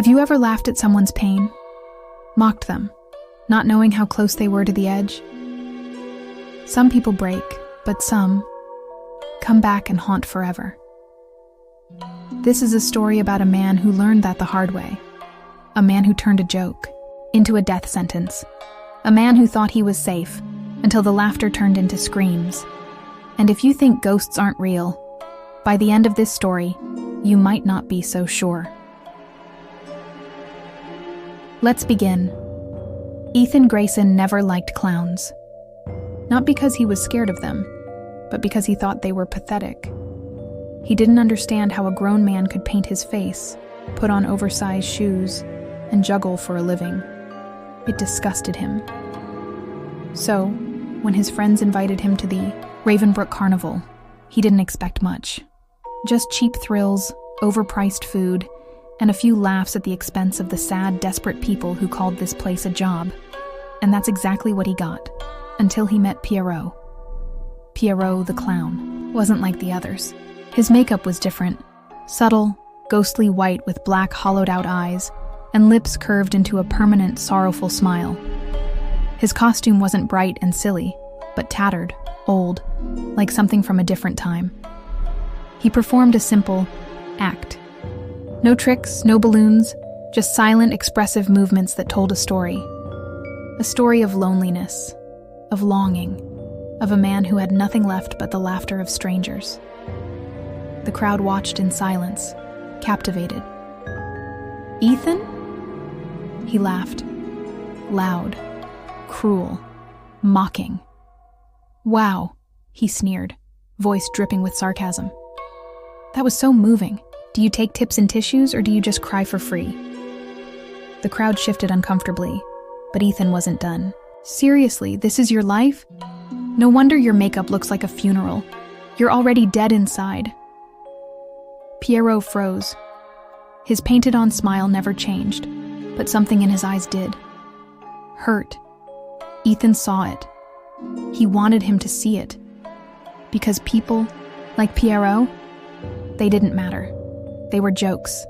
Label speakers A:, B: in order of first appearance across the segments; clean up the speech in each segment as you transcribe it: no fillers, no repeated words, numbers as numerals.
A: Have you ever laughed at someone's pain? Mocked them, not knowing how close they were to the edge? Some people break, but some come back and haunt forever. This is a story about a man who learned that the hard way. A man who turned a joke into a death sentence. A man who thought he was safe until the laughter turned into screams. And if you think ghosts aren't real, by the end of this story, you might not be so sure. Let's begin. Ethan Grayson never liked clowns. Not because he was scared of them, but because he thought they were pathetic. He didn't understand how a grown man could paint his face, put on oversized shoes, and juggle for a living. It disgusted him. So, when his friends invited him to the Ravenbrook Carnival, he didn't expect much. Just cheap thrills, overpriced food, and a few laughs at the expense of the sad, desperate people who called this place a job. And that's exactly what he got, until he met Pierrot. Pierrot the clown wasn't like the others. His makeup was different, subtle, ghostly white with black hollowed-out eyes, and lips curved into a permanent, sorrowful smile. His costume wasn't bright and silly, but tattered, old, like something from a different time. He performed a simple act. No tricks, no balloons, just silent, expressive movements that told a story. A story of loneliness, of longing, of a man who had nothing left but the laughter of strangers. The crowd watched in silence, captivated. "Ethan?" He laughed. Loud, cruel, mocking. "Wow," he sneered, voice dripping with sarcasm. "That was so moving. Do you take tips and tissues, or do you just cry for free?" The crowd shifted uncomfortably, but Ethan wasn't done. "Seriously, this is your life? No wonder your makeup looks like a funeral. You're already dead inside." Pierrot froze. His painted-on smile never changed, but something in his eyes did. Hurt. Ethan saw it. He wanted him to see it. Because people, like Pierrot, they didn't matter. They were jokes,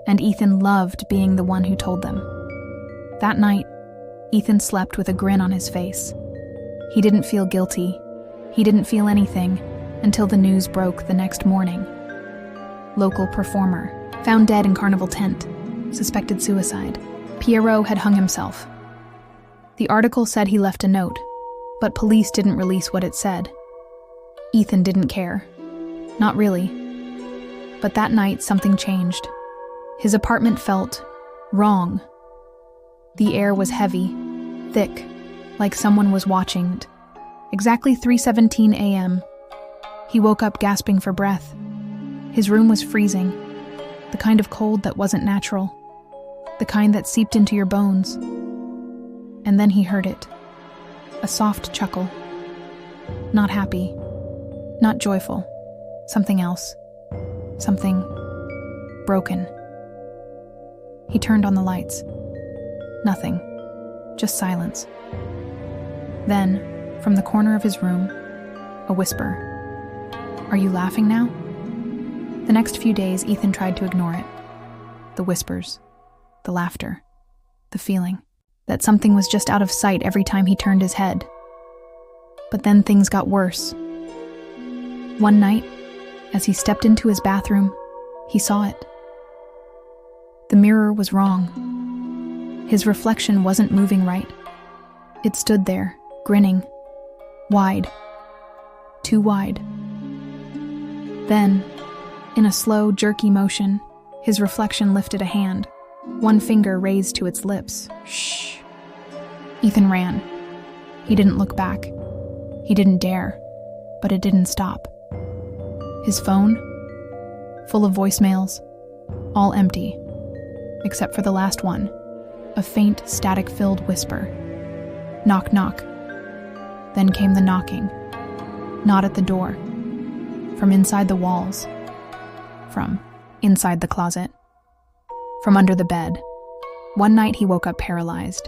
A: and Ethan loved being the one who told them. That night, Ethan slept with a grin on his face. He didn't feel guilty. He didn't feel anything until the news broke the next morning. Local performer, found dead in carnival tent, suspected suicide. Pierrot had hung himself. The article said he left a note, but police didn't release what it said. Ethan didn't care. Not really. But that night, something changed. His apartment felt wrong. The air was heavy, thick, like someone was watching. Exactly 3:17 a.m., he woke up gasping for breath. His room was freezing, the kind of cold that wasn't natural, the kind that seeped into your bones. And then he heard it. A soft chuckle. Not happy, not joyful, something else. Something broken. He turned on the lights. Nothing. Just silence. Then, from the corner of his room, a whisper. "Are you laughing now?" The next few days, Ethan tried to ignore it. The whispers, the laughter, the feeling that something was just out of sight every time he turned his head. But then things got worse. One night, as he stepped into his bathroom, he saw it. The mirror was wrong. His reflection wasn't moving right. It stood there, grinning, wide, too wide. Then, in a slow, jerky motion, his reflection lifted a hand, one finger raised to its lips. Shh. Ethan ran. He didn't look back. He didn't dare, but it didn't stop. His phone, full of voicemails, all empty, except for the last one, a faint, static-filled whisper. Knock, knock. Then came the knocking. Not at the door. From inside the walls. From inside the closet. From under the bed. One night he woke up paralyzed.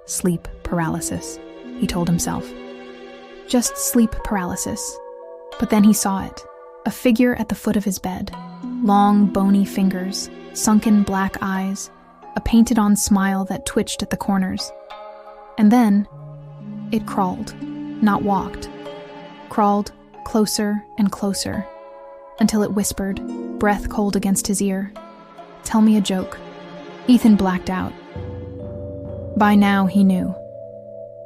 A: Sleep paralysis, he told himself. Just sleep paralysis. But then he saw it. A figure at the foot of his bed. Long, bony fingers, sunken black eyes, a painted-on smile that twitched at the corners. And then, it crawled, not walked. Crawled closer and closer, until it whispered, breath cold against his ear, "Tell me a joke." Ethan blacked out. By now, he knew.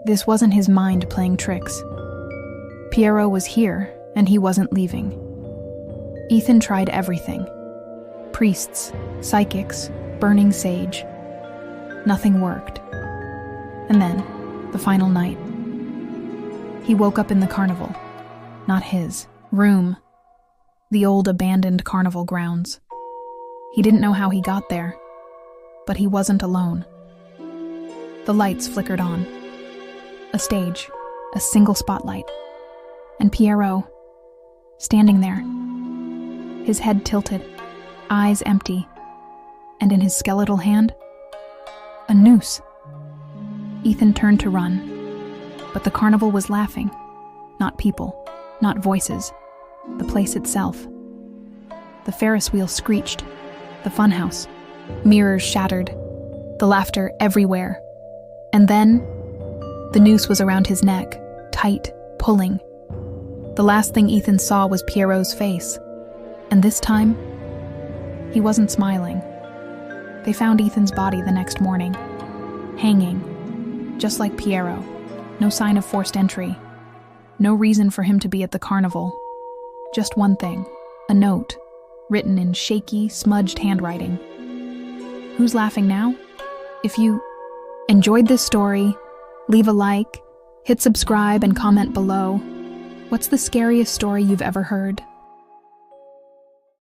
A: This wasn't his mind playing tricks. Pierrot was here, and he wasn't leaving. Ethan tried everything. Priests, psychics, burning sage. Nothing worked. And then, the final night. He woke up in the carnival. Not his room. The old abandoned carnival grounds. He didn't know how he got there, but he wasn't alone. The lights flickered on. A stage, a single spotlight, and Pierrot, standing there, his head tilted, eyes empty, and in his skeletal hand, a noose. Ethan turned to run, but the carnival was laughing. Not people, not voices, the place itself. The Ferris wheel screeched, the funhouse, mirrors shattered, the laughter everywhere. And then, the noose was around his neck, tight, pulling. The last thing Ethan saw was Pierrot's face, and this time, he wasn't smiling. They found Ethan's body the next morning, hanging, just like Pierrot. No sign of forced entry. No reason for him to be at the carnival. Just one thing, a note, written in shaky, smudged handwriting. Who's laughing now? If you enjoyed this story, leave a like, hit subscribe, and comment below. What's the scariest story you've ever heard?